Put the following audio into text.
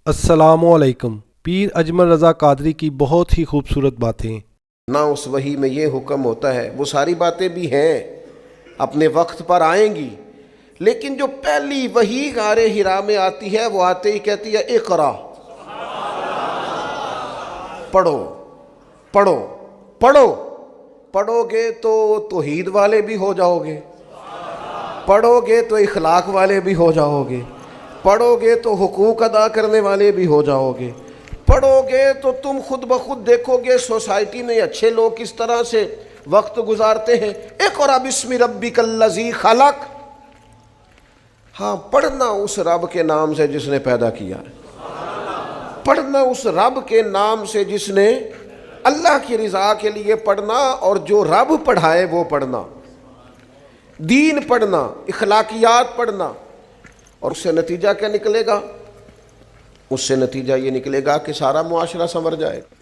السلام علیکم۔ پیر اجمل رضا قادری کی بہت ہی خوبصورت باتیں۔ نہ اس وحی میں یہ حکم ہوتا ہے، وہ ساری باتیں بھی ہیں اپنے وقت پر آئیں گی، لیکن جو پہلی وحی غار حرا میں آتی ہے وہ آتے ہی کہتی ہے اقرا، پڑھو پڑھو پڑھو۔ پڑھو گے تو توحید والے بھی ہو جاؤ گے، پڑھو گے تو اخلاق والے بھی ہو جاؤ گے، پڑھو گے تو حقوق ادا کرنے والے بھی ہو جاؤ گے، پڑھو گے تو تم خود بخود دیکھو گے سوسائٹی میں اچھے لوگ کس طرح سے وقت گزارتے ہیں۔ اقرا بسم ربک الذی خلق، ہاں پڑھنا اس رب کے نام سے جس نے پیدا کیا ہے، پڑھنا اس رب کے نام سے جس نے اللہ کی رضا کے لیے پڑھنا، اور جو رب پڑھائے وہ پڑھنا، دین پڑھنا، اخلاقیات پڑھنا۔ اور اس سے نتیجہ کیا نکلے گا؟ اس سے نتیجہ یہ نکلے گا کہ سارا معاشرہ سنور جائے گا۔